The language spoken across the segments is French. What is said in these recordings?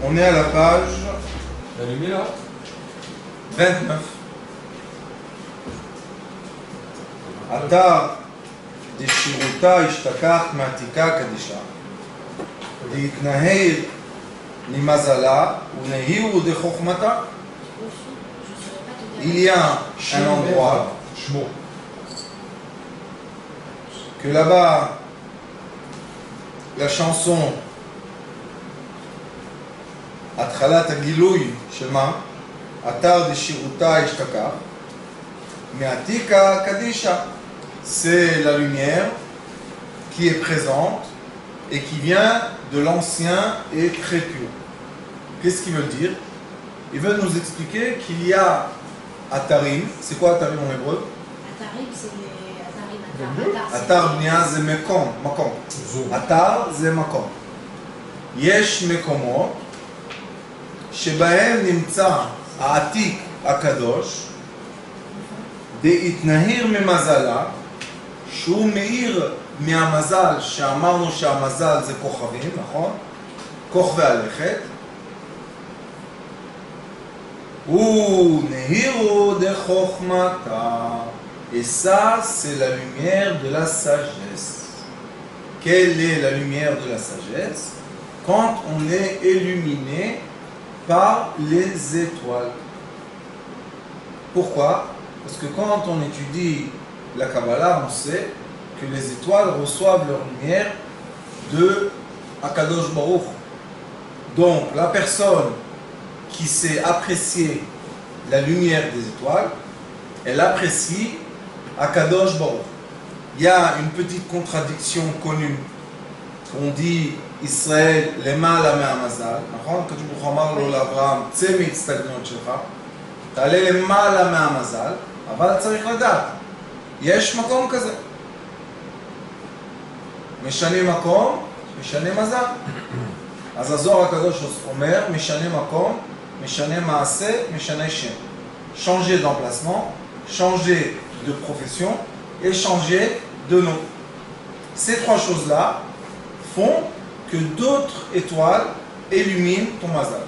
On est à la page Allumez là. 29. Atar דשירותה השתכח מעתיקה קדישה, להתנהל ממזלה ונהירו דחוכמתה. Il y a un endroit que là-bas, la chanson התחלת הגילוי של מה? אתר דשירותה השתכח מעתיקה קדישה. C'est la lumière qui est présente et qui vient de l'ancien et très pur. Qu'est-ce qu'il veut dire? Il veut nous expliquer qu'il y a Atarim. C'est quoi Atarim en hébreu? Atarim, c'est les Atarim. Atar bnia c'est Mekom. Atar c'est Makom. יש מקומות שבהם נמצא העתיק הקדוש דהתנהיר ממזלה, שהוא מאיר מהמזל, שאמרנו שהמזל זה כוכבים, נכון? כוכבי הלכת. ונהירו דחוכמתה. Et ça, c'est la lumière de la sagesse. Quelle est la lumière de la sagesse? Quand on est illuminé par les étoiles. Pourquoi? Parce que quand on étudie la Kabbalah, on sait que les étoiles reçoivent leur lumière de Akadosh Baruch. Donc, la personne qui sait apprécier la lumière des étoiles, elle apprécie Akadosh Baruch. Il y a une petite contradiction connue. On dit Israël, למעלה מהמזל, נכון? כתוב ברוך אמר לו לאברהם, צא מהצטגנות שלך, תעלה למעלה מהמזל, אבל צריך לדעת, יש מקום כזה. משנה מקום, משנה מזל. אז הזוהר הקדוש אומר, משנה מקום, משנה מעשה, משנה שם. Changer d'emplacement, changer de profession et changer de nom. Ces trois choses-là font que d'autres étoiles illuminent ton mazal.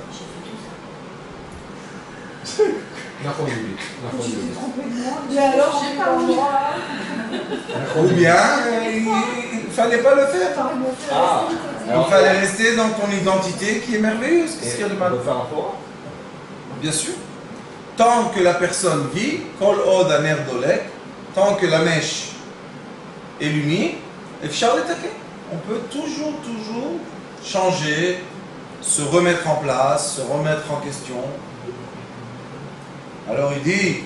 Ou bien, il ne fallait pas le faire. Il fallait rester dans ton identité qui est merveilleuse. Qu'est-ce qu'il y a de mal? Bien sûr. Tant que la personne vit, kol od aner dolek, tant que la mèche illumine, efshar letaken. On peut toujours changer, se remettre en place, se remettre en question. Alors il dit,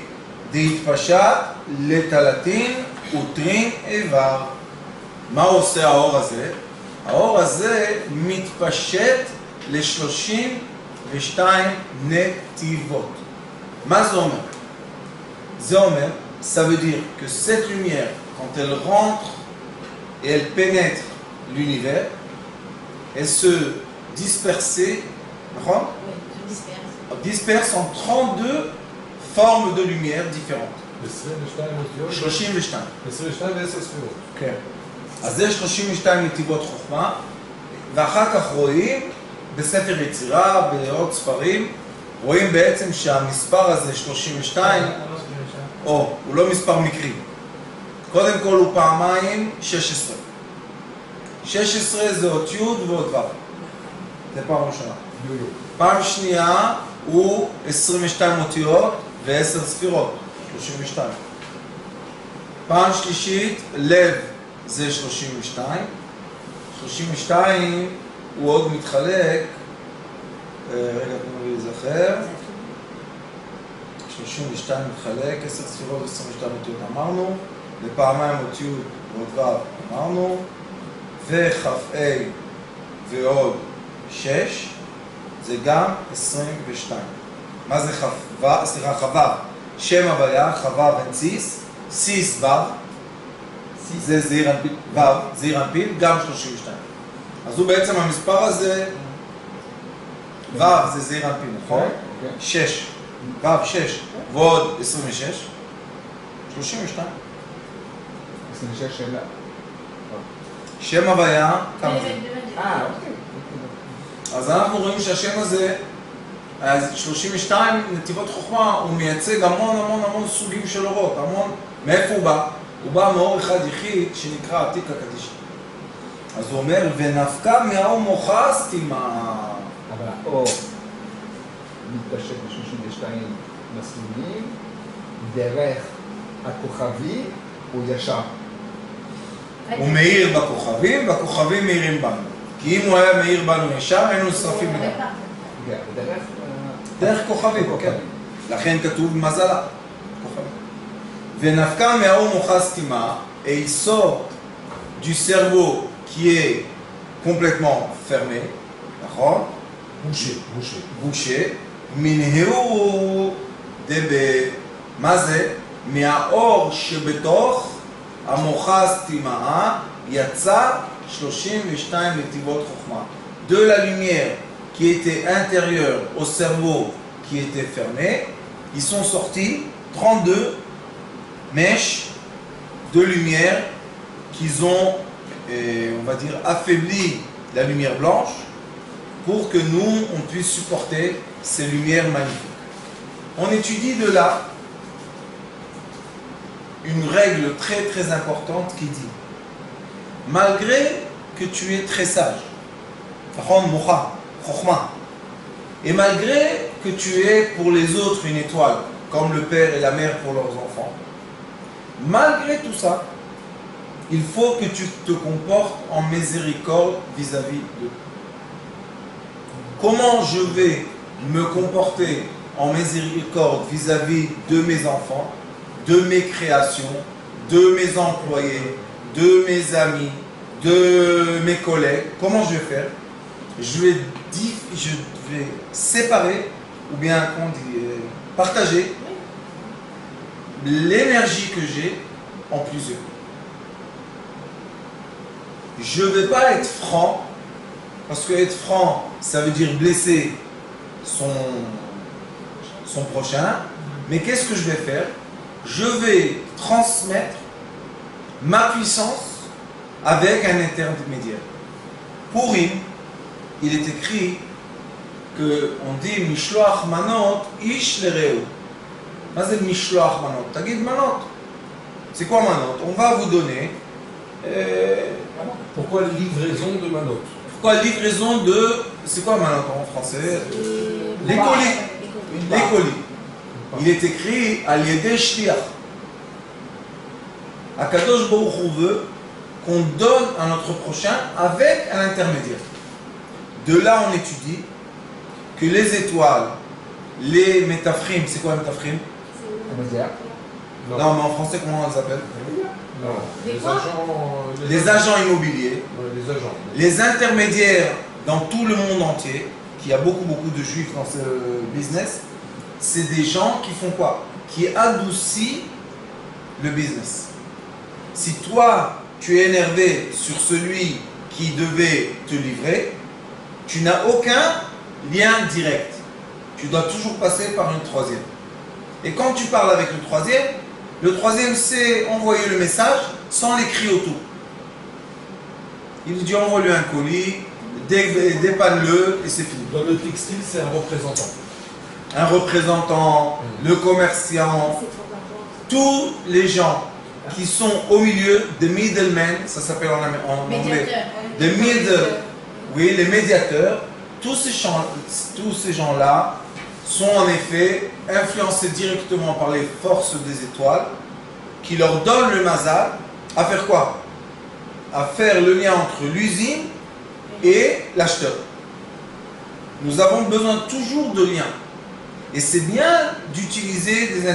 Deitpashat, letalatin, utrin, evar. Ma ose האור הזה? האור הזה מתפשט ל-32 נתיבות. מה זה אומר? זה אומר, ça veut dire que cette lumière, quand elle rentre et elle pénètre l'univers, elle se dispersait, disperse en 32 formes de lumière différentes. 32. 22 ו-10 ספירות. כן. אז זה 32 נתיבות חוכמה, ואחר כך רואים בספר יצירה, בעוד ספרים, רואים בעצם שהמספר הזה, 32, הוא לא מספר מקרי. קודם כל הוא פעמיים 16. 16 זה אות י' ועוד ו'. זה פעם ראשונה. פעם שנייה הוא 22 אותיות ו10 ספירות, 32. פעם שלישית, לב זה 32. 32 הוא עוד מתחלק, רגע תנו לי להיזכר. 32 מתחלק, 10 ספירות ו22 אותיות אמרנו, לפעמיים אות י' ועוד ו' אמרנו, וכ"ה ועוד 6 זה גם 22. מה זה חווה? סליחה, חווה. שם הוויה, חווה ונציס, סיס ו', זה זעיר אנפיל, ו', זעיר אנפיל, גם 32. אז הוא בעצם המספר הזה, ו' זה זעיר אנפיל, נכון? 6, ו' 6, ועוד 26, 32. 26 שאלה. שם הוויה, כמה זה? אז אנחנו רואים שהשם הזה, 32 נתיבות חוכמה, הוא מייצג המון המון המון סוגים של אורות, המון, מאיפה הוא בא? הוא בא מאור אחד יחיד שנקרא עתיק הקדיש. אז הוא אומר, ונפקא מהאור מוחה סתימה. אבל האור מתפשט ב-32 מסלולים, דרך הכוכבים הוא ישר. הוא מאיר בכוכבים, והכוכבים מאירים בנו. כי אם הוא היה מאיר בנו ישר, היינו שרפים לגמרי. דרך כוכבים, כן. לכן כתוב מזלה, כוכבים. ונפקא מהאור מוחה סתימה, et il sort du cerveau qui est complètement fermé, נכון? בושה, מנהרו דבה, מה זה? מהאור שבתוך המוחה סתימה יצא 32 נתיבות חוכמה. De la lumière qui était intérieure au cerveau qui était fermé, ils sont sortis 32 mèches de lumière qu'ils ont, on va dire, affaibli la lumière blanche pour que nous, on puisse supporter ces lumières magnifiques. On étudie de là une règle très très importante qui dit, malgré que tu es très sage, et malgré que tu es pour les autres une étoile, comme le père et la mère pour leurs enfants, malgré tout ça, il faut que tu te comportes en miséricorde vis-à-vis d'eux. Comment je vais me comporter en miséricorde vis-à-vis de mes enfants, de mes créations, de mes employés, de mes amis, de mes collègues? Comment je vais faire? Je vais séparer, ou bien on dit, partager l'énergie que j'ai en plusieurs. Je ne vais pas être franc, parce que être franc, ça veut dire blesser son prochain. Mais qu'est-ce que je vais faire? Je vais transmettre ma puissance avec un intermédiaire. Pour Purim, il est écrit qu'on dit Mishloach manot ish lereu. Qu'est-ce que Mishloach manot? Tagid manot. C'est quoi manot? On va vous donner. Pourquoi livraison de manot? Pourquoi livraison de. C'est quoi manot en français? Les colis. Les colis. Il est écrit al yedei shliach. Akadosh Baruch Hu veut qu'on donne à notre prochain avec un intermédiaire. De là, on étudie que les étoiles, les métaphrimes, c'est quoi un métaphrim? Non, mais en français, comment on les appelle? Non, les agents immobiliers, les agents. les intermédiaires dans tout le monde entier, qu'il y a beaucoup de juifs dans ce business, c'est des gens qui font quoi? Qui adoucissent le business. Si toi, tu es énervé sur celui qui devait te livrer, tu n'as aucun lien direct. Tu dois toujours passer par une troisième. Et quand tu parles avec le troisième sait envoyer le message sans l'écrire autour. Il dit envoie-lui un colis, dépanne-le et c'est fini. Dans le textile, c'est un représentant. Un représentant, le commerciant, tous les gens qui sont au milieu des middlemen, ça s'appelle en anglais, des oui, les médiateurs, tous ces gens-là sont en effet influencés directement par les forces des étoiles qui leur donnent le mazal à faire quoi? À faire le lien entre l'usine et l'acheteur. Nous avons besoin toujours de liens. Et c'est bien d'utiliser des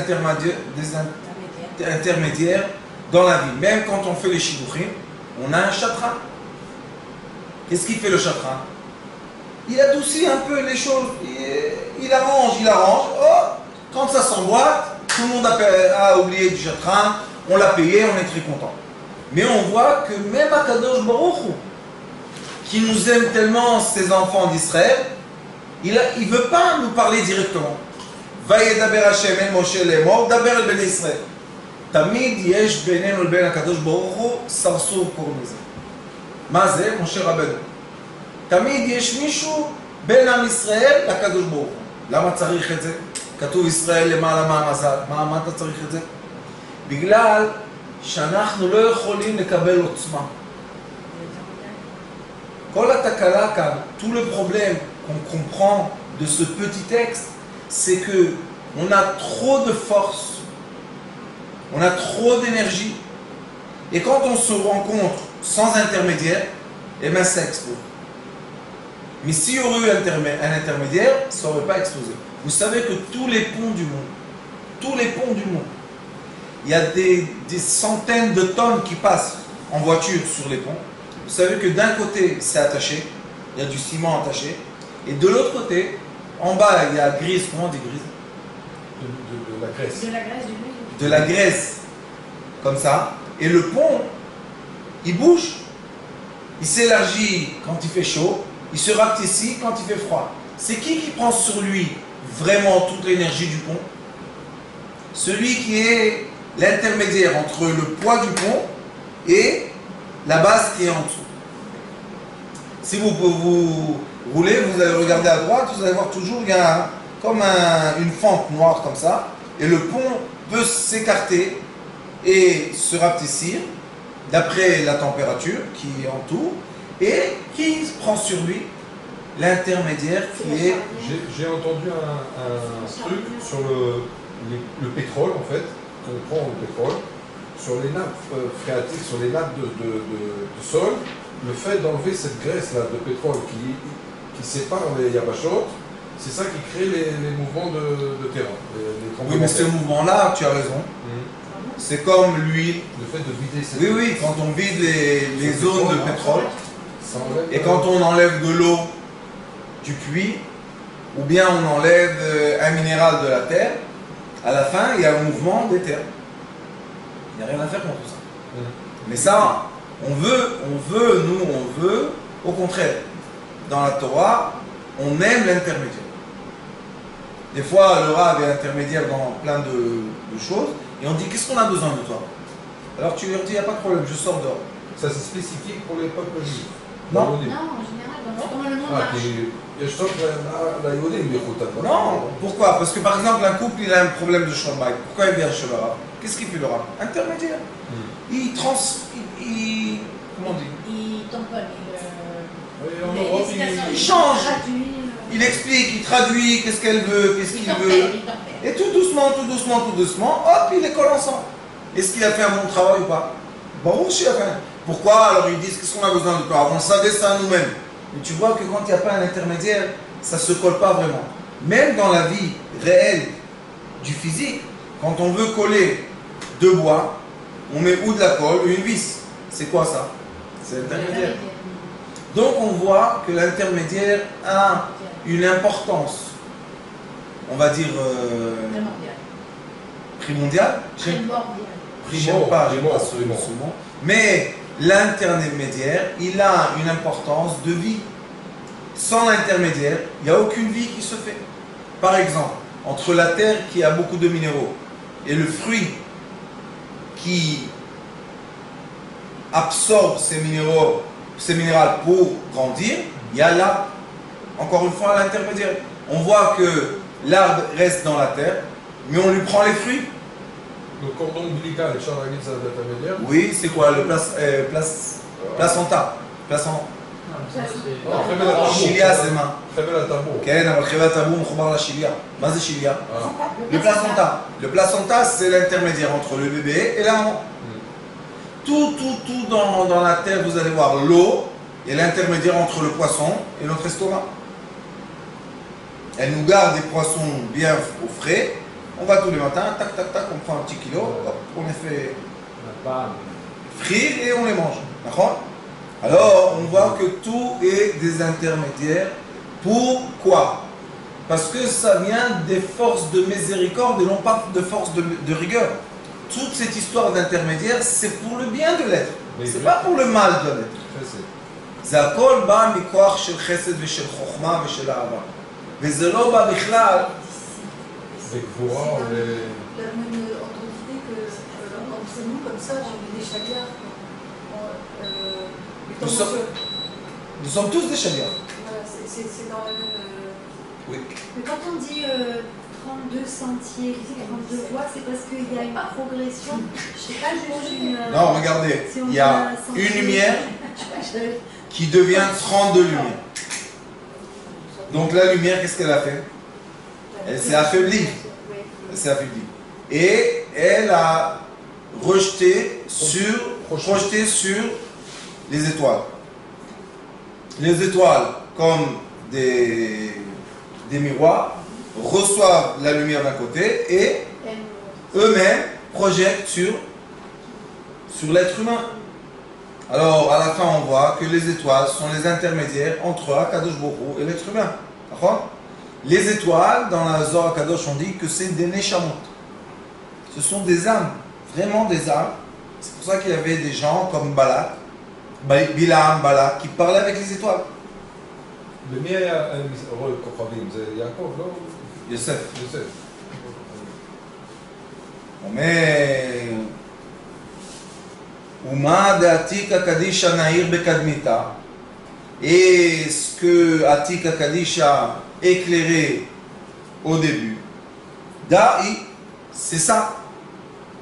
intermédiaires dans la vie. Même quand on fait les shidduchim, on a un chatran. Qu'est-ce qu'il fait le chatran? Il adoucit un peu les choses. Il arrange. Oh, quand ça s'emboîte, tout le monde a oublié du chatran. On l'a payé, on est très content. Mais on voit que même Akadosh Baruch Hu, qui nous aime tellement, ces enfants d'Israël, il ne veut pas nous parler directement. Vayedaber Hashem el Moshe lemor, daber el ben Israël. Tamid yesh benenu el ben Akadosh Baruch Hu, sarsur קוראים לזה. מה זה? משה רבנו. תמיד יש מישהו בין עם ישראל לקדוש ברוך הוא. למה צריך את זה? כתוב ישראל למעלה מהמזל. מה אתה צריך את זה? בגלל שאנחנו לא יכולים לקבל עוצמה. כל התקלה כאן, tout le problème qu'on comprend de ce petit texte, c'est que on a trop de force, on a trop d'énergie, et quand on se rencontre sans intermédiaire, eh bien ça explose. Mais s'il y aurait eu un intermédiaire, ça n'aurait pas explosé. Vous savez que tous les ponts du monde, il y a des centaines de tonnes qui passent en voiture sur les ponts. Vous savez que d'un côté c'est attaché, il y a du ciment attaché, et de l'autre côté, en bas il y a grise, comment on dit grise? De la graisse. De la graisse du blé. De la graisse, comme ça, et le pont, il bouge, il s'élargit quand il fait chaud, il se rapetit quand il fait froid. C'est qui prend sur lui vraiment toute l'énergie du pont? Celui qui est l'intermédiaire entre le poids du pont et la base qui est en dessous. Si vous roulez, vous allez regarder à droite, vous allez voir toujours, il y a comme une fente noire comme ça, et le pont peut s'écarter et se rapetir d'après la température qui entoure, et qui prend sur lui l'intermédiaire qui est... J'ai entendu un truc sur le pétrole, en fait, qu'on prend le pétrole, sur les nappes phréatiques, sur les nappes de sol, le fait d'enlever cette graisse-là de pétrole qui sépare les yabachot, c'est ça qui crée les mouvements de terrain. Oui, mais ce mouvement-là, tu as raison. C'est comme l'huile. Le fait de vider cette... Oui, quand on vide les zones de pétrole, ça enlève, et quand on enlève de l'eau du puits, ou bien on enlève un minéral de la terre, à la fin, il y a un mouvement des terres. Il n'y a rien à faire contre ça. Mais ça, on veut, au contraire. Dans la Torah, on aime l'intermédiaire. Des fois, le Rav est intermédiaire dans plein de choses, et on dit, qu'est-ce qu'on a besoin de toi? Alors tu leur dis, il n'y a pas de problème, je sors dehors. Ça c'est spécifique pour les peuples juifs. Non. Non, en général, comment le monde marche. Non, pourquoi? Parce que par exemple, un couple, il a un problème de chambay. Pourquoi il vient chez le Rav? Qu'est-ce qu'il fait le Rav? Intermédiaire. Il comment on dit? Il tamponne, il change. Il explique, il traduit, qu'est-ce qu'elle veut, qu'est-ce qu'il veut. Et tout doucement, hop, il les colle ensemble. Est-ce qu'il a fait un bon travail ou pas? Bon, aussi, il a fait. Pourquoi? Alors ils disent, qu'est-ce qu'on a besoin de toi? On savait ça nous-mêmes. Mais tu vois que quand il n'y a pas un intermédiaire, ça ne se colle pas vraiment. Même dans la vie réelle du physique, quand on veut coller deux bois, on met ou de la colle ou une vis. C'est quoi ça? C'est l'intermédiaire. Donc on voit que l'intermédiaire a une importance, on va dire primordiale. Mais l'intermédiaire, il a une importance de vie. Sans l'intermédiaire, il n'y a aucune vie qui se fait. Par exemple, entre la terre qui a beaucoup de minéraux et le fruit qui absorbe ces minéraux, ces minéraux pour grandir, il y a là, encore une fois, l'intermédiaire. On voit que l'arbre reste dans la terre, mais on lui prend les fruits. Le cordon ombilical, et Charles Aguil, ça doit être intermédiaire. Oui, c'est quoi? Le placenta. שיליה זה מה? חבל הטבור. כן, אבל חבל הטבור מחובר לשיליה. מה זה שיליה? Le placenta. Le placenta, c'est l'intermédiaire entre le bébé et la maman. Tout dans la terre, vous allez voir l'eau et l'intermédiaire entre le poisson et notre estomac. Elle nous garde des poissons bien au frais. On va tous les matins, tac, on prend un petit kilo, hop, on les fait frire et on les mange. D'accord? Alors, on voit que tout est des intermédiaires. Pourquoi? Parce que ça vient des forces de miséricorde et non pas de forces de rigueur. Toute cette histoire d'intermédiaire, c'est pour le bien de l'être. C'est pas pour le mal de l'être. זה הכל בא מכוח של חסד ושל חוכמה ושל אהבה. וזה לא בא בכלל... בגבורה או ב... Nous sommes tous des chalias. Voilà, c'est dans le même. Oui. Mais quand on dit 32 sentiers, 32 voies, c'est parce qu'il y a une progression. Je sais pas, juste une. Non, regardez, si on il y a voit un sentier, une lumière je sais pas, j'avais- qui devient 32 lumières. Donc la lumière, qu'est-ce qu'elle a fait? Elle s'est affaiblie. Oui. Elle s'est affaiblie. Et elle a projeté sur les étoiles. Les étoiles, comme des miroirs, reçoivent la lumière d'un côté et eux-mêmes projettent sur l'être humain. Alors, à la fin, on voit que les étoiles sont les intermédiaires entre Akadosh Baruch Hu et l'être humain. D'accord? Les étoiles, dans la Zohar Akadosh, on dit que c'est des Neshamot. Ce sont des âmes, vraiment des âmes. C'est pour ça qu'il y avait des gens comme Balak, Bilam, Balak, qui parlaient avec les étoiles. למי היה רואה כוכבים? זה יעקב, לא? Yosef. יוסף. אומר, ומה דעתיקה קדישא נעיר בקדמיתה? Est-ce que Atika Kadisha éclairé au début? Da'i, c'est ça.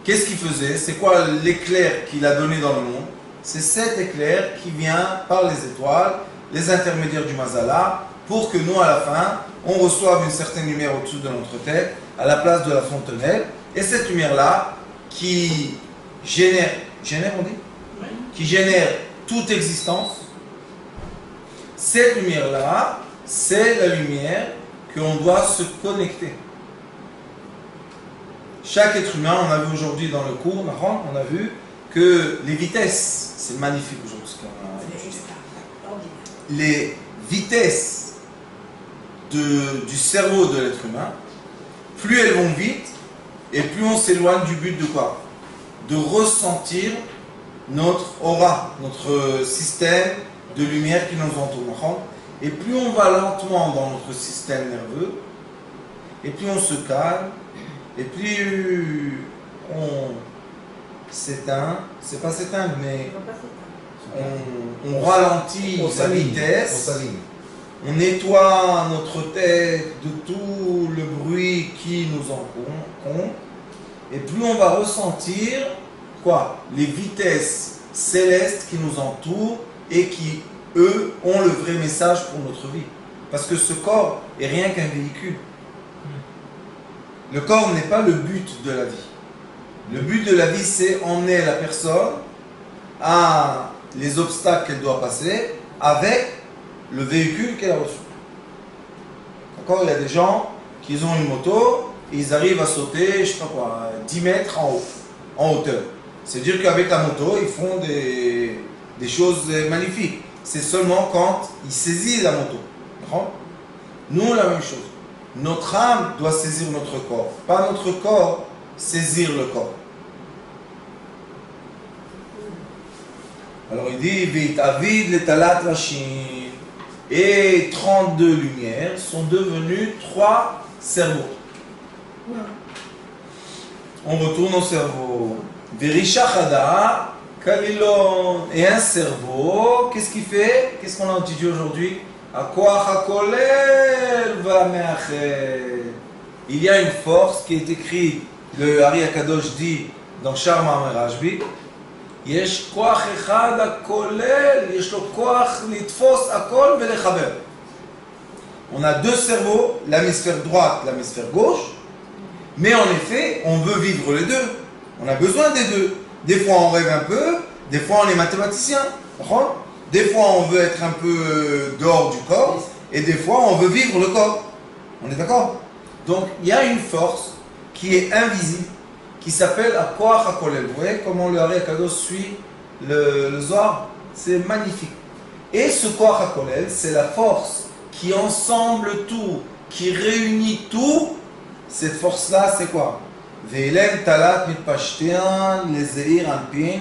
Qu'est-ce qu'il faisait? C'est quoi l'éclair qu'il a donné dans le monde? C'est cet éclair qui vient par les étoiles, les intermédiaires du Mazala, pour que nous, à la fin, on reçoive une certaine lumière au-dessus de notre tête, à la place de la fontenelle. Et cette lumière-là, qui génère, on dit? Qui génère toute existence, cette lumière-là, c'est la lumière qu'on doit se connecter. Chaque être humain, on a vu aujourd'hui dans le cours, on a vu que les vitesses, c'est magnifique aujourd'hui ce qu'on a étudié. Les vitesses du cerveau de l'être humain, plus elles vont vite, et plus on s'éloigne du but de quoi? De ressentir notre aura, notre système de lumière qui nous entoure. Et plus on va lentement dans notre système nerveux, et plus on se calme, et plus on s'éteint, c'est pas s'éteindre, mais on ralentit sa vitesse, on nettoie notre tête de tout le bruit qui nous encombre, et plus on va ressentir quoi? Les vitesses célestes qui nous entourent et qui, eux, ont le vrai message pour notre vie. Parce que ce corps est rien qu'un véhicule. Le corps n'est pas le but de la vie. Le but de la vie, c'est emmener la personne à les obstacles qu'elle doit passer avec le véhicule qu'elle a reçu. D'accord? Il y a des gens qui ont une moto et ils arrivent à sauter, je sais pas quoi, 10 mètres en hauteur. C'est-à-dire qu'avec la moto, ils font des choses magnifiques. C'est seulement quand ils saisissent la moto. D'accord? Nous, la même chose. Notre âme doit saisir notre corps, pas notre corps saisir le corps. Alors il dit vite, avid le talat rachim, et 32 lumières sont devenues 3 cerveaux. On retourne au cerveau. Verisha chada kalilon, et un cerveau, qu'est-ce qu'il fait? Qu'est-ce qu'on a étudié aujourd'hui? Il y a une force qui est écrite, le Ari Akadosh dit dans Sharma Merashbi, Yesh koach echad hakolel, yesh lo koach litfos akol velechaber. On a 2 cerveaux, l'hémisphère droite, l'hémisphère gauche, mais en effet, on veut vivre les deux. On a besoin des deux. Des fois on rêve un peu, des fois on est mathématicien. Des fois, on veut être un peu dehors du corps, et des fois, on veut vivre le corps. On est d'accord? Donc, il y a une force qui est invisible, qui s'appelle Akoach HaKolel. Vous voyez comment le Ari Akadosh suit le Zohar? C'est magnifique. Et ce Koach HaKolel, c'est la force qui ensemble tout, qui réunit tout. Cette force-là, c'est quoi? Ve'elen talat mitpashtean lezeir alpin.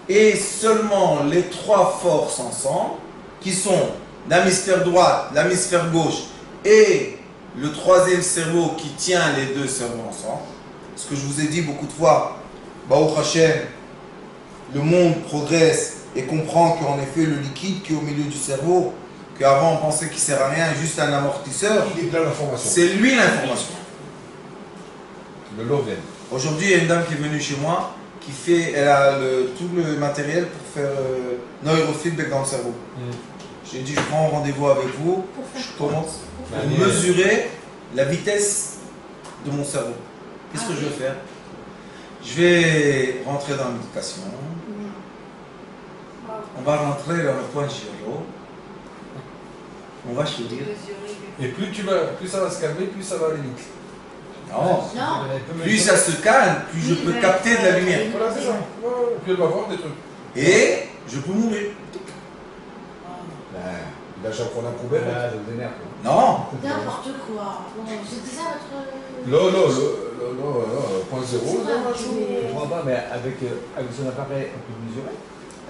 Et seulement les 3 forces ensemble, qui sont l'hémisphère droit, l'hémisphère gauche et le 3e cerveau qui tient les 2 cerveaux ensemble. Ce que je vous ai dit beaucoup de fois, Baruch Hashem, le monde progresse et comprend qu'en effet le liquide qui est au milieu du cerveau, qu'avant on pensait qu'il ne sert à rien, juste un amortisseur, Il est plein d'informations. c'est lui l'information. Le Loven. Aujourd'hui, il y a une dame qui est venue chez moi, elle a tout le matériel pour faire neurofeedback dans le cerveau. J'ai dit, je prends rendez-vous avec vous, je commence pour mesurer la vitesse de mon cerveau. Qu'est-ce que je vais faire? Je vais rentrer dans la méditation. On va rentrer dans le point Giro. On va chérir. Et plus ça va se calmer, plus ça va aller vite. Non. Non. Plus ça se calme, plus je peux capter de la lumière. Voilà, c'est ça. Ouais, puis elle va voir des trucs. Et je peux mourir. Il a déjà pris un poubelle. Ça vous énerve. Non. N'importe quoi. Bon, c'était ça votre. Non, point zéro. Je crois pas, mais avec son appareil, on peut mesurer.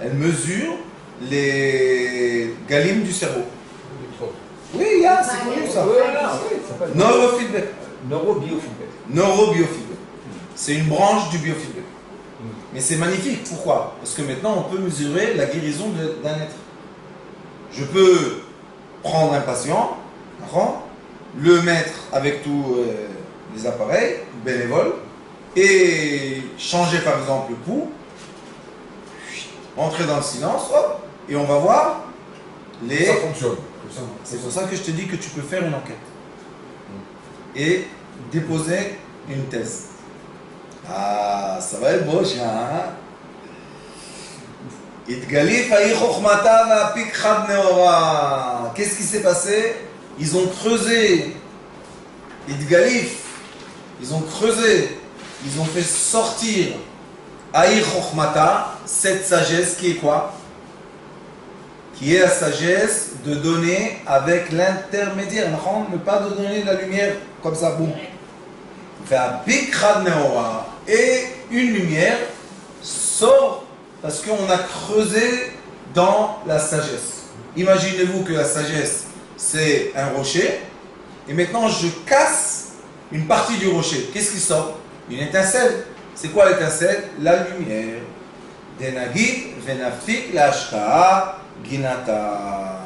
Elle mesure les galimes du cerveau. Oui, c'est connu ça. Neurofeedback. Neurobiofeedback. Neurobiofeedback. C'est une branche du biofeedback. Mais c'est magnifique. Pourquoi? Parce que maintenant, on peut mesurer la guérison d'un être. Je peux prendre un patient, le mettre avec tous les appareils bénévoles et changer par exemple le pouls, entrer dans le silence, hop, et on va voir les... Ça fonctionne. C'est pour ça que je te dis que tu peux faire une enquête et déposer une thèse. Ah, ça va être beau, chien, hein? Qu'est-ce qui s'est passé? Ils ont creusé. Ils ont creusé. Ils ont fait sortir Aïr Chokhmata, cette sagesse qui est quoi? Qui est la sagesse de donner avec l'intermédiaire. Ne pas de donner de la lumière comme ça, boum. Et une lumière sort parce qu'on a creusé dans la sagesse. Imaginez-vous que la sagesse, c'est un rocher. Et maintenant, je casse une partie du rocher. Qu'est-ce qui sort? Une étincelle. C'est quoi l'étincelle? La lumière. Denagid venafik l'ashka'a ginata.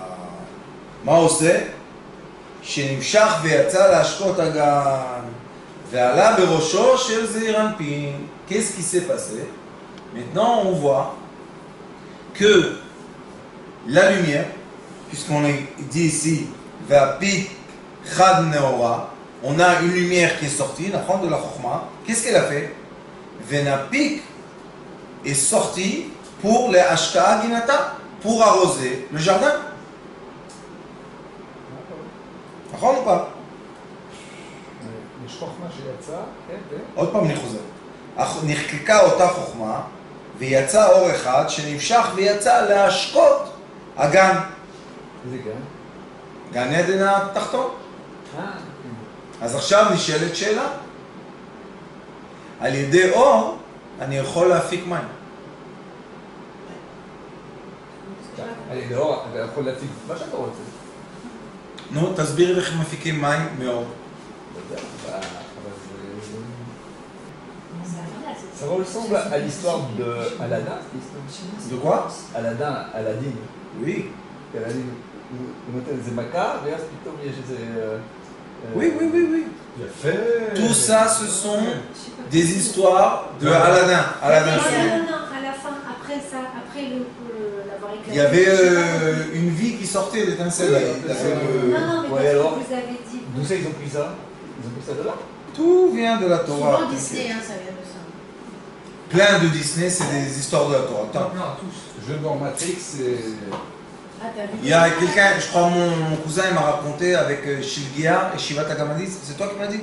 Maose, shenimshach ve'yatza l'ashkot agan. Ve'ala berosho shel zeir anpin. Qu'est-ce qui s'est passé? Maintenant, on voit que la lumière, puisqu'on est dit ici, Va'apik chad neora, on a une lumière qui est sortie, la de la Chokhma. Qu'est-ce qu'elle a fait? Venapik est sorti pour les Ashka'a Ginata, pour arroser le jardin. נכון ou pas? יש חוכמה שיצאה, כן, עוד פעם אני חוזר. נחקקה אותה חוכמה, ויצא אור אחד שנמשך ויצא להשקות הגן. איזה גן? גן עדן התחתון. אז עכשיו נשאלת שאלה. על ידי אור אני יכול להפיק מים. על ידי אור, אתה יכול להציג מה שאתה רוצה. נו, תסביר איך מפיקים מים מאור. Ça ressemble à l'histoire de Aladdin. De quoi? Aladdin. Oui. Aladdin, הוא נותן איזה מכה, ואז פתאום יש איזה... Oui. יפה. Tout ça, ce sont des histoires de Aladdin. Aladdin. Non, à la fin, après ça, après l'avoir éclairé. Il y avait une vie qui sortait d'étincelle. Non, mais Ouais, parce alors que vous avez dit. D'où ça ils ont pris ça? Ils ont pris ça de là? Tout vient de la Torah. Souvent Disney, hein, ça vient de ça. Plein de Disney, c'est des histoires de la Torah. Attends. Non, tous. Je dans Matrix et... Ah, t'as vu? Il y a quelqu'un, je crois mon cousin il m'a raconté avec Shilgia et Shiva Tagamadis, c'est toi qui m'as dit?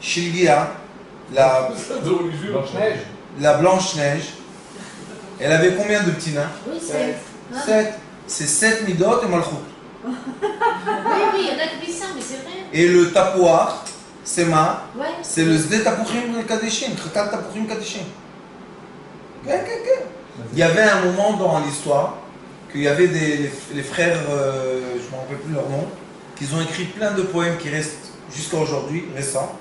Shilgia, Blanche-Neige. la Blanche-Neige, elle avait combien de petits nains? Oui, c'est. 7. C'est 7 midot et malchut. Oui, il y en a qui disent ça, mais c'est vrai. Et le tapouar, c'est ma, Ouais. c'est le Zde Tapuchim Kadeshim, Khakat Tapuchim Kadeshim. Il y avait un moment dans l'histoire qu'il y avait les frères, je ne me rappelle plus leur nom, qu'ils ont écrit plein de poèmes qui restent jusqu'à aujourd'hui, récents.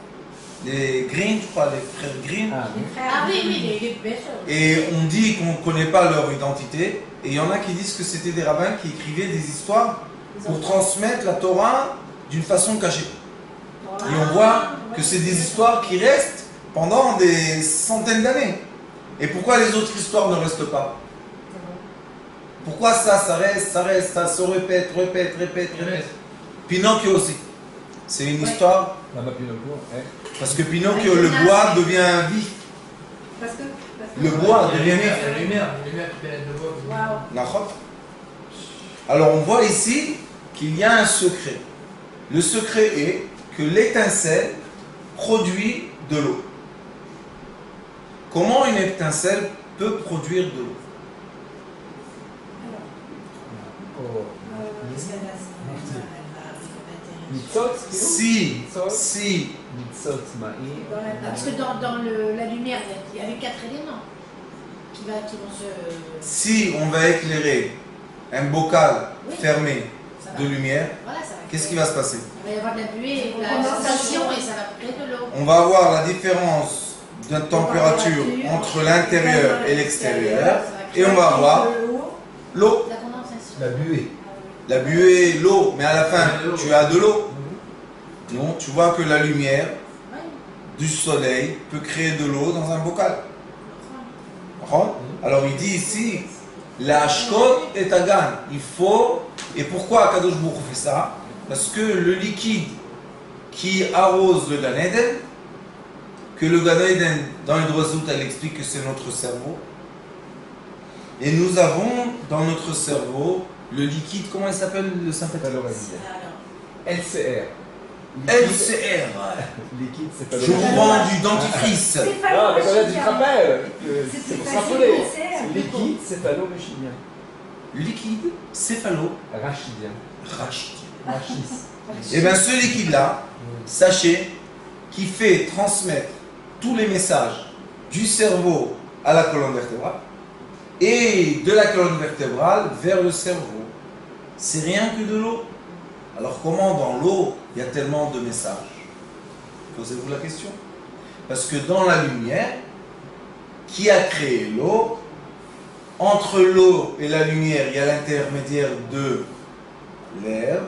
les Green, je crois, les frères Green. Ah, oui. Ah oui, oui, les bien sûr. Et on dit qu'on ne connaît pas leur identité. Et il y en a qui disent que c'était des rabbins qui écrivaient des histoires pour transmettre la Torah d'une façon cachée. Et on voit que c'est des histoires qui restent pendant des centaines d'années. Et pourquoi les autres histoires ne restent pas? Pourquoi ça reste, ça se répète. Pinocchio aussi. C'est une histoire, Là-bas, Pinocchio, hein. parce que Pinocchio, le bois devient vif. Parce que Le bois devient vif. La lumière qui pénètre le bois. Waouh. D'accord. Alors on voit ici qu'il y a un secret. Le secret est que l'étincelle produit de l'eau. Comment une étincelle peut produire de l'eau? Oh. Si, Nitzot Ma'i. Parce que dans la lumière, il y a les 4 éléments qui vont se... si on va éclairer un bocal Oui. fermé ça va. de lumière, Voilà, ça va. qu'est-ce qui va se passer? Il va y avoir de la buée et de la Condensation. sensation et ça va créer de l'eau. On va avoir la différence de température entre l'intérieur et l'extérieur, et on va avoir l'eau. La condensation. La buée. La buée, l'eau, mais à la fin, tu as de l'eau. Non, tu vois que la lumière Ouais. du soleil peut créer de l'eau dans un bocal. D'accord? Alors il dit ici, la shkot et tagan. Il faut, et pourquoi Akadosh Baruch Hu fait ça? Parce que le liquide qui arrose le Gan Eden, que le Gan Eden, dans le Drozout, elle explique que c'est notre cerveau. Et nous avons dans notre cerveau le liquide, comment il s'appelle le synthétique? LCR. LCR. Liquide, c'est pas Je vous vends du dentifrice. Ah, mais quand tu te rappelles, C'était c'est pour se facile, rappeler. c'est Liquide, céphalo-rachidien. Liquide céphalo Rachidien. rachidien. Rachis. Et bien ce liquide-là, sachez qu'il fait transmettre tous les messages du cerveau à la colonne vertébrale et de la colonne vertébrale vers le cerveau. C'est rien que de l'eau. Alors comment dans l'eau il y a tellement de messages? Posez-vous la question. Parce que dans la lumière, qui a créé l'eau? Entre l'eau et la lumière, il y a l'intermédiaire de l'air.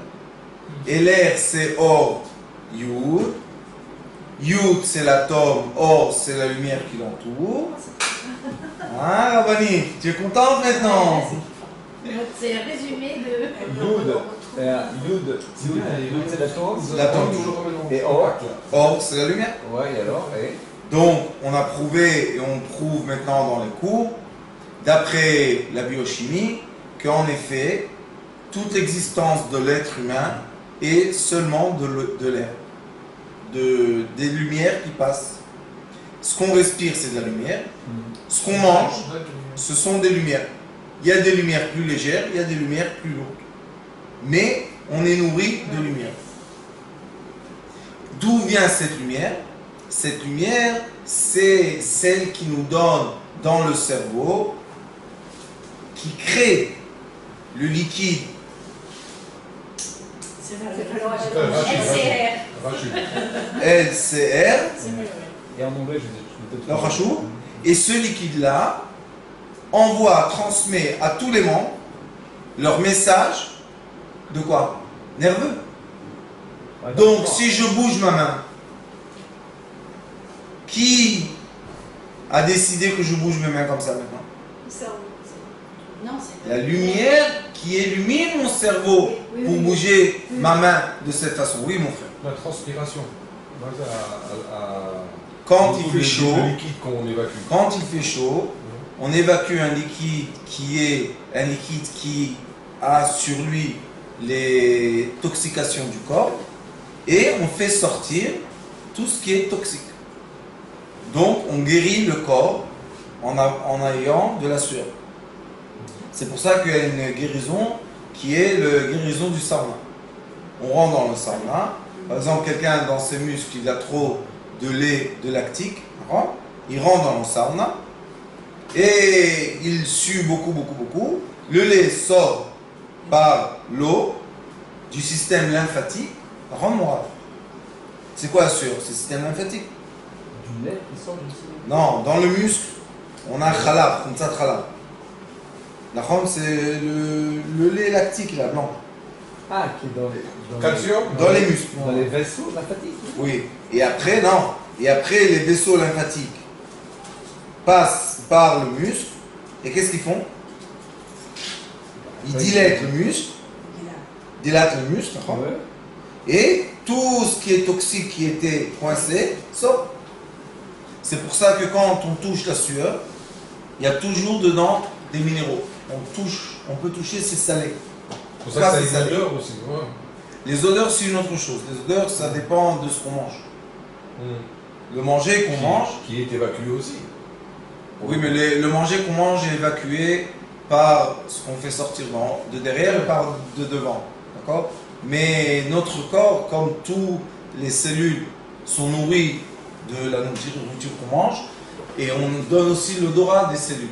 Et l'air, c'est Or, Yud. Yud, c'est l'atome. Or, c'est la lumière qui l'entoure. Ah, Rabani, tu es contente maintenant? C'est un résumé de... Yud. Yud, c'est l'atome. L'atome. Et or. Or, c'est la lumière. Ouais, et alors, et Donc, on a prouvé et on prouve maintenant dans les cours, d'après la biochimie, qu'en effet, toute l'existence de l'être humain est seulement de l'air, des lumières qui passent. Ce qu'on respire, c'est de la lumière. Ce qu'on mange, ce sont des lumières. Il y a des lumières plus légères, il y a des lumières plus lourdes. Mais on est nourri de lumière. D'où vient cette lumière? Cette lumière, c'est celle qui nous donne dans le cerveau, qui crée le liquide. LCR, en anglais, je vais te le rachou, et ce liquide-là transmet à tous les membres leur message de quoi? Nerveux. Donc si je bouge ma main, qui a décidé que je bouge mes mains comme ça maintenant? Non, c'est... La lumière qui illumine mon cerveau pour bouger ma main de cette façon. Oui, mon frère. La transpiration. Quand il fait chaud, le liquide qu'on évacue. quand il fait chaud, on évacue un liquide qui a sur lui les toxications du corps et on fait sortir tout ce qui est toxique. Donc on guérit le corps en ayant de la sueur. C'est pour ça qu'il y a une guérison qui est la guérison du sauna. On rentre dans le sauna, par exemple quelqu'un dans ses muscles, il a trop de lait, de lactique, il rentre dans le sauna et il sue beaucoup, le lait sort par l'eau du système lymphatique, rend moral. C'est quoi la sueur? C'est le système lymphatique. du lait qui sort du sein. Non, dans le muscle, on a un khalab, comme ça, khalab. La kham, c'est le lait lactique, là, blanc. Ah, qui est dans les, Calcium. Dans les muscles. dans les vaisseaux lymphatiques. Oui. Et après, non. Et après, les vaisseaux lymphatiques passent par le muscle. Et qu'est-ce qu'ils font? Ils dilatent le muscle. Dilatent le muscle. d'accord. Ouais. Et tout ce qui est toxique, qui était coincé, sort. C'est pour ça que quand on touche la sueur, il y a toujours dedans des minéraux. On peut toucher, c'est salé. C'est pour ça que ça a des odeurs aussi. Ouais. Les odeurs, c'est une autre chose. Les odeurs, ça dépend de ce qu'on mange. Le manger qu'on mange, Qui est évacué aussi. oui, mais le manger qu'on mange est évacué par ce qu'on fait sortir de derrière et par de devant. D'accord? Mais notre corps, comme toutes les cellules, sont nourries de la nourriture qu'on mange et on donne aussi l'odorat des cellules.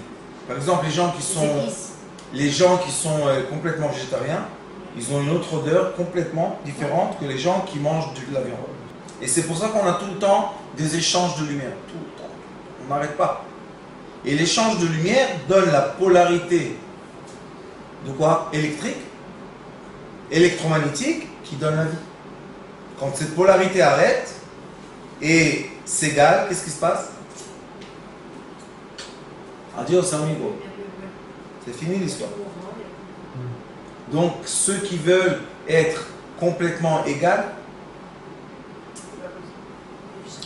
Par exemple, les gens qui sont complètement végétariens, ils ont une autre odeur complètement différente que les gens qui mangent de la viande. Et c'est pour ça qu'on a tout le temps des échanges de lumière. Tout le temps. On n'arrête pas. Et l'échange de lumière donne la polarité de quoi? Électrique, électromagnétique, qui donne la vie. Quand cette polarité arrête et s'égale, qu'est-ce qui se passe? Adios amigo. C'est fini l'histoire. Donc ceux qui veulent être complètement égaux,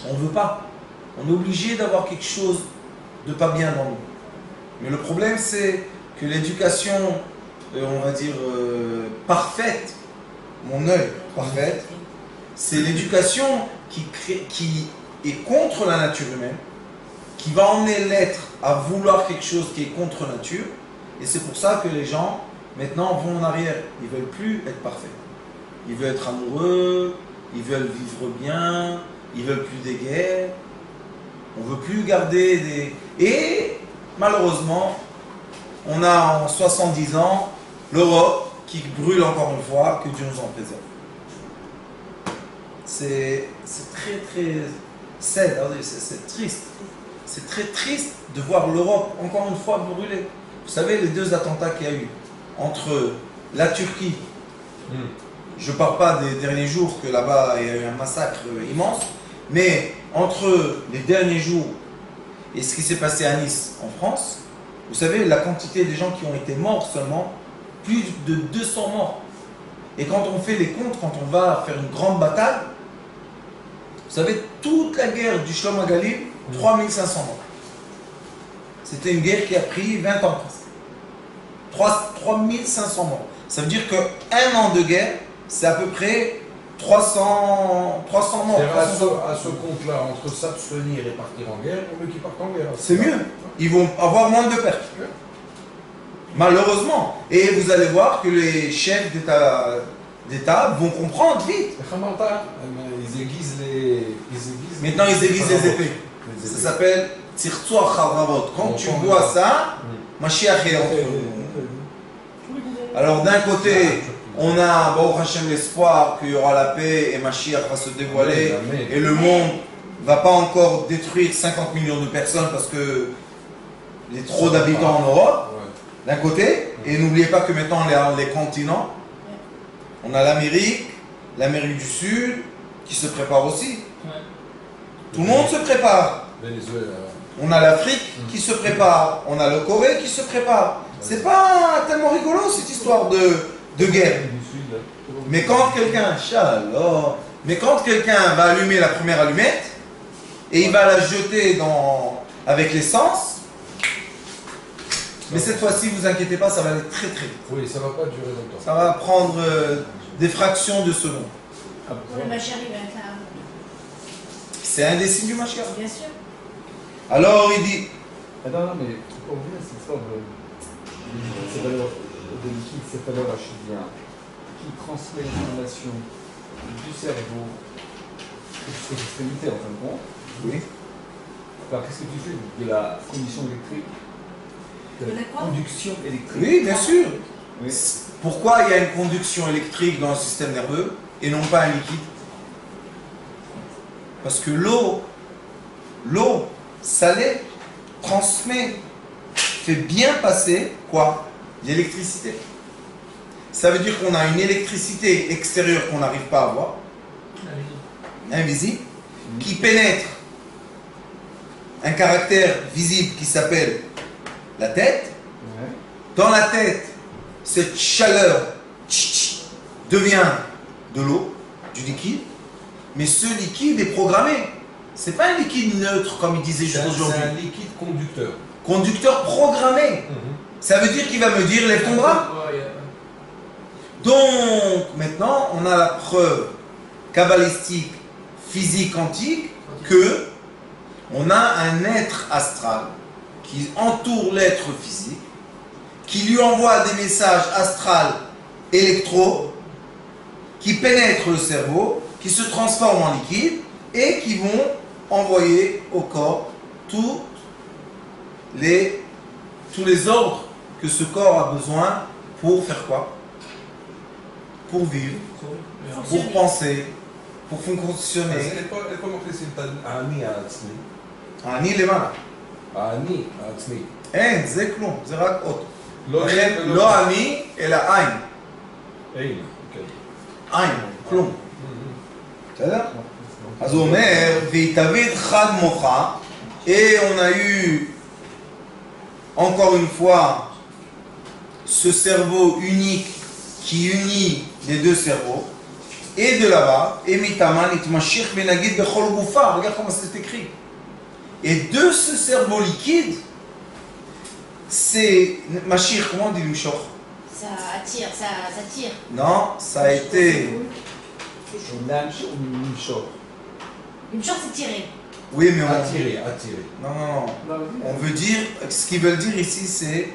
on ne veut pas. On est obligé d'avoir quelque chose de pas bien dans nous. Mais le problème, c'est que l'éducation, on va dire, parfaite, mon œil parfaite, c'est l'éducation qui est contre la nature humaine, qui va emmener l'être à vouloir quelque chose qui est contre nature. Et c'est pour ça que les gens, maintenant, vont en arrière. Ils ne veulent plus être parfaits. Ils veulent être amoureux, ils veulent vivre bien, ils veulent plus des guerres. On ne veut plus garder des... Et malheureusement, on a en 70 ans l'Europe qui brûle encore une fois, que Dieu nous en préserve. C'est très très c'est triste. C'est très triste de voir l'Europe encore une fois brûler. Vous savez, les deux attentats qu'il y a eu entre la Turquie, je ne parle pas des derniers jours que là-bas il y a eu un massacre immense, mais entre les derniers jours et ce qui s'est passé à Nice en France, vous savez la quantité de gens qui ont été morts seulement, plus de 200 morts. Et quand on fait les comptes, quand on va faire une grande bataille, vous savez, toute la guerre du Shlom HaGalim, 3500 morts. C'était une guerre qui a pris 20 ans. 3500 morts. Ça veut dire qu'un an de guerre, c'est à peu près 300 morts. À ce compte-là, entre s'abstenir et partir en guerre, pour mieux qu'ils partent en guerre. C'est mieux. Ils vont avoir moins de pertes. Malheureusement. Et vous allez voir que les chefs d'État vont comprendre vite. Ils aiguisent les... Maintenant, ils aiguisent les épées. Ça s'appelle Tirtsoar Chavravot. Quand tu vois ça, Mashiach est entre nous. Alors d'un côté, on a Baruch Hashem l'espoir qu'il y aura la paix et Mashiach va se dévoiler et le monde ne va pas encore détruire 50 millions de personnes parce que il y a trop d'habitants en Europe. D'un côté, et n'oubliez pas que maintenant les continents, on a l'Amérique du Sud qui se prépare aussi. Tout le monde se prépare. On a l'Afrique qui se prépare, on a le Corée qui se prépare. C'est pas tellement rigolo cette histoire de guerre. Mais quand quelqu'un, va allumer la première allumette et il va la jeter avec l'essence, mais cette fois-ci, vous inquiétez pas, ça va aller très très vite. Oui, ça va pas durer longtemps. Ça va prendre des fractions de secondes. Pour le Mashiach, il va être là. C'est un des signes du Mashiach. Bien sûr. Alors il dit. Non, mais pour revenir à cette histoire de ces valeurs de liquide, ces valeurs achidiens, qui transmet l'information du cerveau aux extrémités en fin de compte. Oui. Alors qu'est-ce que tu fais de la conduction électrique? De la conduction électrique. Oui, bien sûr. Oui. Pourquoi il y a une conduction électrique dans le système nerveux et non pas un liquide? Parce que l'eau l'eau salée transmet, fait bien passer quoi? L'électricité. Ça veut dire qu'on a une électricité extérieure qu'on n'arrive pas à voir, invisible, qui pénètre un caractère visible qui s'appelle la tête. Dans la tête, cette chaleur devient de l'eau, du liquide, mais ce liquide est programmé. C'est pas un liquide neutre comme il disait juste aujourd'hui. C'est un liquide conducteur. Conducteur programmé. Ça veut dire qu'il va me dire lève ton bras. Donc maintenant, on a la preuve kabbalistique, physique, quantique que on a un être astral qui entoure l'être physique, qui lui envoie des messages astrales électro, qui pénètrent le cerveau, qui se transforment en liquide et qui vont envoyer au corps tous les ordres que ce corps a besoin pour faire quoi? Pour vivre, pour penser, pour fonctionner. איפה מכניסים את האני העצמי? אני למעלה. האני העצמי. אין, זה כלום, זה רק אות. לא לכן, אין ולא לא אני, אלא עין. אין, כן. עין, כלום. בסדר? אז הוא אומר, והתאבד חד מוחה, et on a eu encore une fois ce cerveau unique qui unit les deux cerveaux, et de là-bas, et mitaman itmashich benagid bechol gufa, regarde comment c'est écrit. Et de ce cerveau liquide, c'est mashich, comment on dit mishor? Ça attire, ça tire. Non, ça a été. Une chose, c'est tirer. Oui, mais on. Attirer. Non. On veut dire, ce qu'ils veulent dire ici, c'est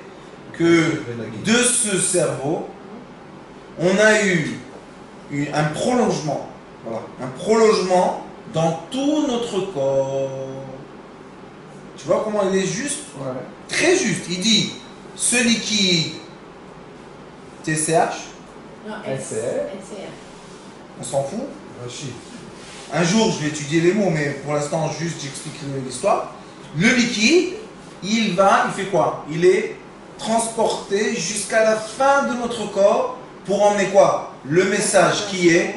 que de ce cerveau, on a eu un prolongement. Voilà, un prolongement dans tout notre corps. Tu vois comment il est juste? Très juste. Il dit, ce liquide, TCH, Non, LCR. on s'en fout. Rachid. Un jour, je vais étudier les mots, mais pour l'instant, juste j'explique l'histoire. Le liquide, il fait quoi? Il est transporté jusqu'à la fin de notre corps pour emmener quoi? Le message qui est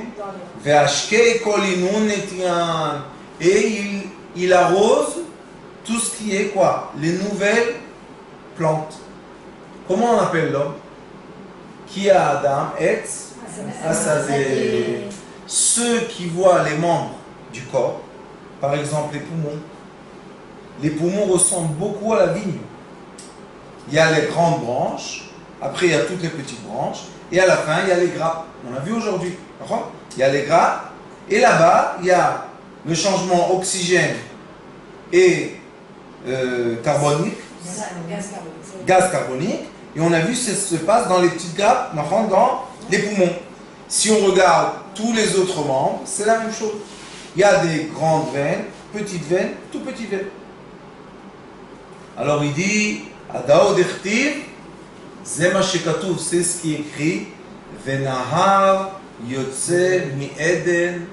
et il arrose tout ce qui est quoi? Les nouvelles plantes. Comment on appelle l'homme? Qui a Adam? Etz Asadeh. Ceux qui voient les membres du corps, par exemple les poumons ressemblent beaucoup à la vigne. Il y a les grandes branches, après il y a toutes les petites branches, et à la fin il y a les grappes. On a vu aujourd'hui. Il y a les grappes, et là-bas il y a le changement oxygène et carbonique, gaz carbonique, et on a vu ce qui se passe dans les petites grappes, dans les poumons. Si on regarde tous les autres membres, c'est la même chose. Il y a des grandes veines, petites veines, tout petites veines. Alors il dit, Adao d'Echtiv, Zema Shekatouf, c'est ce qui est écrit, Venahar Yotze mi Eden,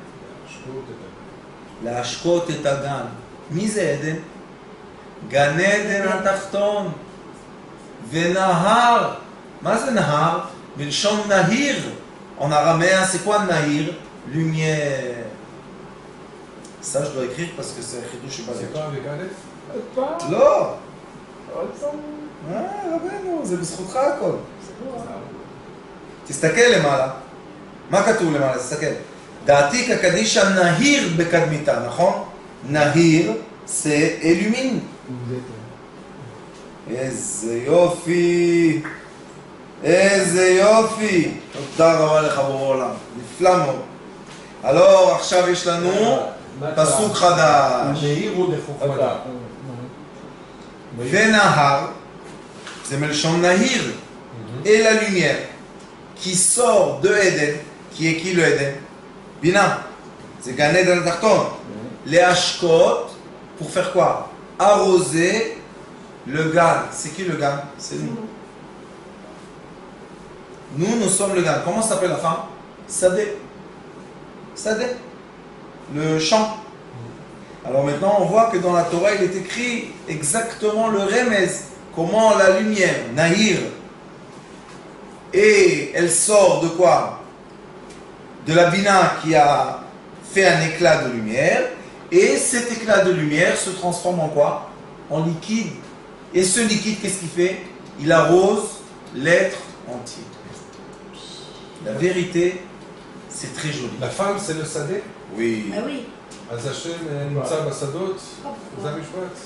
la Ashkot et Agan. Mi ze Eden? Gan Eden atachton. Venahar, ma ze Nahar? Milshon Nahir. En araméen, c'est quoi Nahir? Lumière. Ça, je dois écrire parce que c'est écrit, je sais pas. C'est pas avec Aleph? לא. רבנו, זה בזכותך הכל. תסתכל למעלה. מה כתוב למעלה? תסתכל. דעתי כקדישא נהיר בקדמיתה, נכון? נהיר זה אלומין. איזה יופי. איזה יופי. תודה רבה לך בורא עולם. נפלא מאוד. alors, עכשיו יש לנו פסוק חדש. נהיר הוא דחוכמתה. Venahar, c'est Melchon Nahir, et la lumière qui sort de Eden, qui est qui le Eden? Bina, c'est Gan Eden Tarton. Les Ashkot, pour faire quoi? Arroser le Gan. C'est qui le Gan? C'est nous. Nous sommes le Gan. Comment s'appelle la femme? Sadeh. Sadeh. Le champ. Alors maintenant, on voit que dans la Torah, il est écrit exactement le remez, comment la lumière, Nahir, et elle sort de quoi? De la bina qui a fait un éclat de lumière, et cet éclat de lumière se transforme en quoi? En liquide. Et ce liquide, qu'est-ce qu'il fait? Il arrose l'être entier. La vérité, c'est très joli. La femme, c'est le sadé. Oui. Ah oui. אז השם נמצא בשדות, זה המשפט.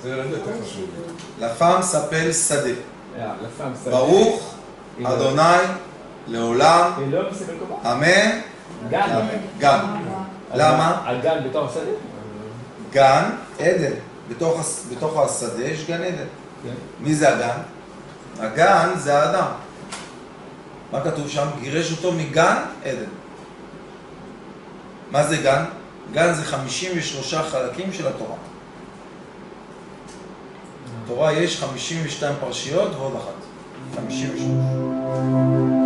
זה רגע יותר חשוב. La femme s'appelle Sadeh. La femme s'appelle. Baruch Et Adonai Leolam. Et l'homme s'appelle comment? Amen. Gan. Amen. Gan. למה? הגן בתור השדה? גן עדן. בתוך השדה יש גן עדן. מי זה הגן? הגן זה האדם. מה כתוב שם? גירש אותו מגן עדן. מה זה גן? גן זה 53 חלקים של התורה. בתורה יש 52 פרשיות ועוד אחת. 53.